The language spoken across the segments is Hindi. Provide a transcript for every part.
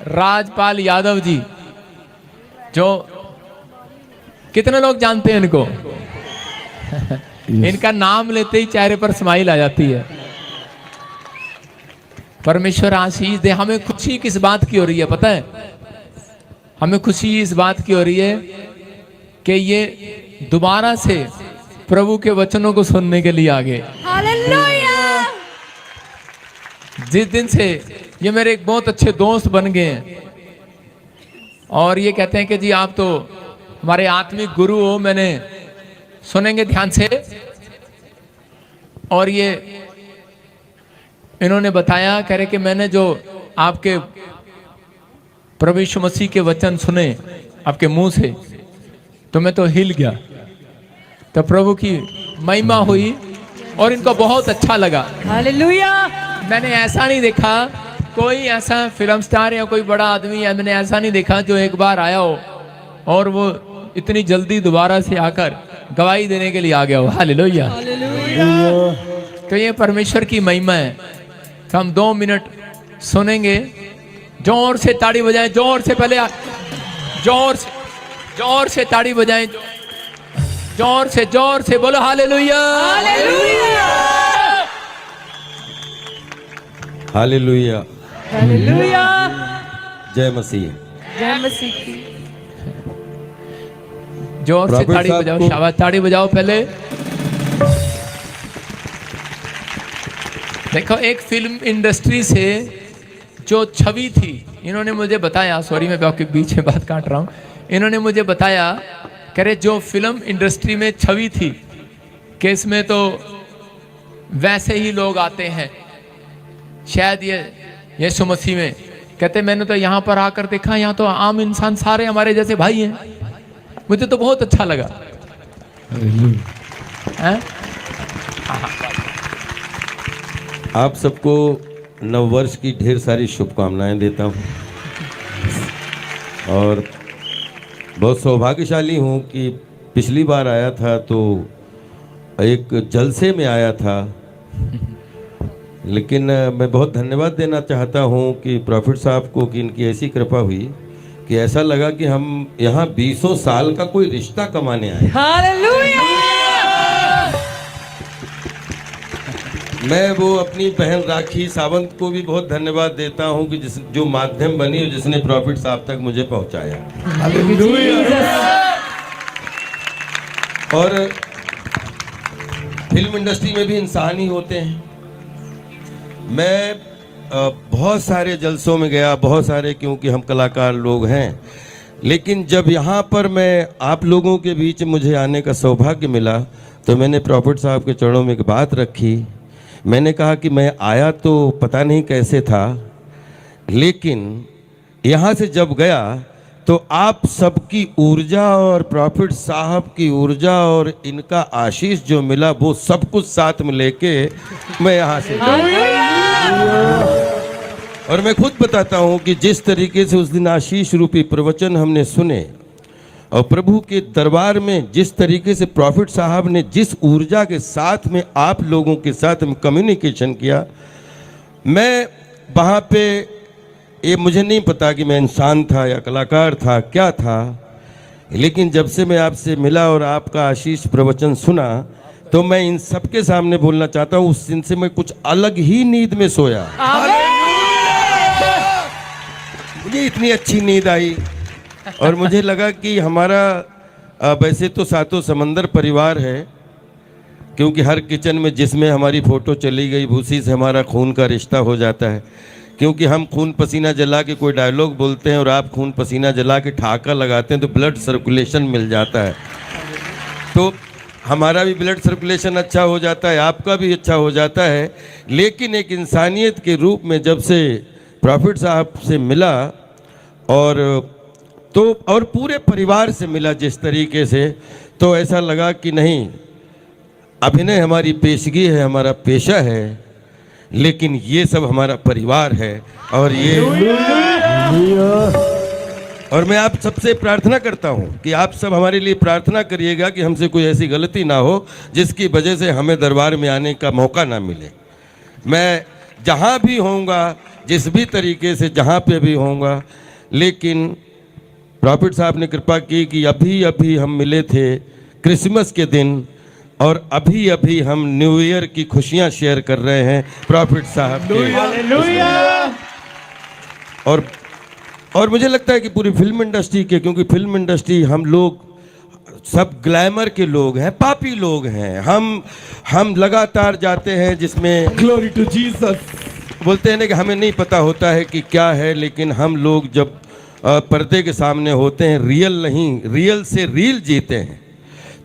राजपाल यादव जी, जो कितने लोग जानते हैं इनको? इनका नाम लेते ही चेहरे पर स्माइल आ जाती है। परमेश्वर आशीष दे। हमें खुशी किस बात की हो रही है पता है? हमें खुशी इस बात की हो रही है कि ये दोबारा से प्रभु के वचनों को सुनने के लिए आ गए। हालेलुया। जिस दिन से ये मेरे एक बहुत अच्छे दोस्त बन गए हैं और ये कहते हैं कि जी आप तो हमारे आत्मिक गुरु हो, मैंने सुनेंगे ध्यान से। और ये इन्होंने बताया, कह रहे कि मैंने जो आपके प्रभु यीशु मसीह के वचन सुने आपके मुंह से, तो मैं तो हिल गया। तो प्रभु की महिमा हुई और इनको बहुत अच्छा लगा। हालेलुया। मैंने ऐसा नहीं देखा, कोई ऐसा फिल्म स्टार या कोई बड़ा आदमी है, मैंने ऐसा नहीं देखा जो एक बार आया हो और वो इतनी जल्दी दोबारा से आकर गवाही देने के लिए आ गया हो। हालेलुया। तो ये परमेश्वर की महिमा है। तो हम 2 मिनट सुनेंगे। जोर से ताड़ी बजाएं, जोर से पहले जोर से ताड़ी बजाएं, जोर से बोलो हालेलुया। हालेलुया। हालेलुया। जय मसीह। जय मसीह की। जोर से ताड़ी बजाओ, शाबाश, ताड़ी बजाओ पहले। देखो, एक फिल्म इंडस्ट्री से जो छवि थी, इन्होंने मुझे बताया, सॉरी मैं आपके बीच में बात काट रहा हूं, इन्होंने मुझे बताया, कह रहे जो फिल्म इंडस्ट्री में छवि थी कि इसमें तो वैसे ही लोग आते हैं, शायद ये यीशु मसीह में, कहते मैंने तो यहाँ पर आकर देखा, यहाँ तो आम इंसान सारे हमारे जैसे भाई हैं। मुझे तो बहुत अच्छा लगा। आप सबको नववर्ष की ढेर सारी शुभकामनाएं देता हूं और बहुत सौभाग्यशाली हूं कि पिछली बार आया था तो एक जलसे में आया था, लेकिन मैं बहुत धन्यवाद देना चाहता हूं कि प्रॉफिट साहब को कि इनकी ऐसी कृपा हुई कि ऐसा लगा कि हम यहाँ 20 साल का कोई रिश्ता कमाने आए। हालेलुया। मैं वो अपनी बहन राखी सावंत को भी बहुत धन्यवाद देता हूं कि जो माध्यम बनी और जिसने प्रॉफिट साहब तक मुझे पहुंचाया। और फिल्म इंडस्ट्री में भी इंसान ही होते हैं। मैं बहुत सारे जलसों में गया, बहुत सारे, क्योंकि हम कलाकार लोग हैं, लेकिन जब यहाँ पर मैं आप लोगों के बीच मुझे आने का सौभाग्य मिला तो मैंने प्रॉफिट साहब के चरणों में एक बात रखी। मैंने कहा कि मैं आया तो पता नहीं कैसे था, लेकिन यहाँ से जब गया तो आप सबकी ऊर्जा और प्रॉफिट साहब की ऊर्जा और इनका आशीष जो मिला वो सब कुछ साथ में लेके मैं यहाँ से और मैं खुद बताता हूँ कि जिस तरीके से उस दिन आशीष रूपी प्रवचन हमने सुने और प्रभु के दरबार में जिस तरीके से प्रॉफिट साहब ने जिस ऊर्जा के साथ में आप लोगों के साथ में कम्युनिकेशन किया, मैं वहाँ पे, ये मुझे नहीं पता कि मैं इंसान था या कलाकार था, क्या था, लेकिन जब से मैं आपसे मिला और आपका आशीष प्रवचन सुना तो मैं इन सबके सामने बोलना चाहता हूँ, उस दिन से मैं कुछ अलग ही नींद में सोया। मुझे इतनी अच्छी नींद आई और मुझे लगा कि हमारा वैसे तो सातों समंदर परिवार है, क्योंकि हर किचन में जिसमें हमारी फ़ोटो चली गई भूसी से हमारा खून का रिश्ता हो जाता है, क्योंकि हम खून पसीना जला के कोई डायलॉग बोलते हैं और आप खून पसीना जला के ठहाका लगाते हैं तो ब्लड सर्कुलेशन मिल जाता है, तो हमारा भी ब्लड सर्कुलेशन अच्छा हो जाता है, आपका भी अच्छा हो जाता है। लेकिन एक इंसानियत के रूप में जब से प्रॉफिट साहब से मिला और पूरे परिवार से मिला जिस तरीके से, तो ऐसा लगा कि नहीं, अभिनय हमारी पेशगी है, हमारा पेशा है, लेकिन ये सब हमारा परिवार है। और मैं आप सबसे प्रार्थना करता हूं कि आप सब हमारे लिए प्रार्थना करिएगा कि हमसे कोई ऐसी गलती ना हो जिसकी वजह से हमें दरबार में आने का मौका ना मिले। मैं जहां भी होऊंगा, जिस भी तरीके से जहाँ पे भी होऊंगा, लेकिन प्रॉफिट साहब ने कृपा की कि अभी अभी हम मिले थे क्रिसमस के दिन और अभी अभी हम न्यू ईयर की खुशियाँ शेयर कर रहे हैं प्रॉफिट साहब के। और मुझे लगता है कि पूरी फिल्म इंडस्ट्री के, क्योंकि फिल्म इंडस्ट्री हम लोग सब ग्लैमर के लोग हैं, पापी लोग हैं, हम लगातार जाते हैं जिसमें ग्लोरी टू जीसस। बोलते हैं ना कि हमें नहीं पता होता है कि क्या है, लेकिन हम लोग जब पर्दे के सामने होते हैं, रियल नहीं, रियल से रील जीते हैं,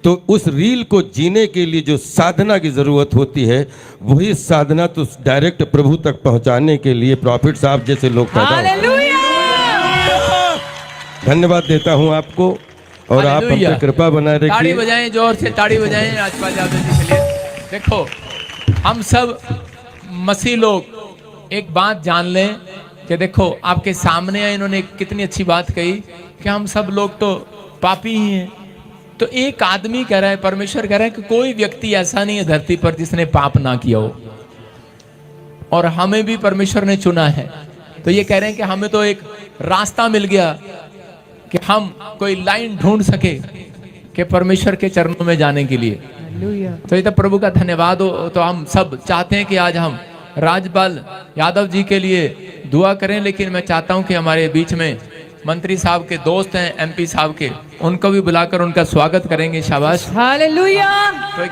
तो उस रील को जीने के लिए जो साधना की ज़रूरत होती है, वही साधना तो डायरेक्ट प्रभु तक पहुंचाने के लिए प्रॉफिट साहब जैसे लोग पैदा होते हैं। हालेलुया। धन्यवाद देता हूं आपको और आप हम पे हालेलुया। कृपा बनाए ताड़ी रखिए। बजाएं, जोर से ताड़ी बजाएं राजपाल यादव जी के लिए। देखो, हम सब मसीह लोग एक बात जान लें कि देखो आपके सामने इन्होंने कितनी अच्छी बात कही कि हम सब लोग तो पापी ही हैं। तो एक आदमी कह रहा है, परमेश्वर कह रहा है कि कोई व्यक्ति ऐसा नहीं है धरती पर जिसने पाप ना किया हो, और हमें भी परमेश्वर ने चुना है। तो ये कह रहे हैं कि हमें तो एक रास्ता मिल गया कि हम कोई लाइन ढूंढ सके कि परमेश्वर के चरणों में जाने के लिए। हालेलुया। तो ये तो प्रभु का धन्यवाद हो। तो हम सब चाहते हैं कि आज हम राजपाल यादव जी के लिए दुआ करें, लेकिन मैं चाहता हूं कि हमारे बीच में मंत्री साहब के दोस्त हैं, एमपी साहब के, उनको भी बुलाकर उनका स्वागत करेंगे। शाबाश। हालेलुया। तो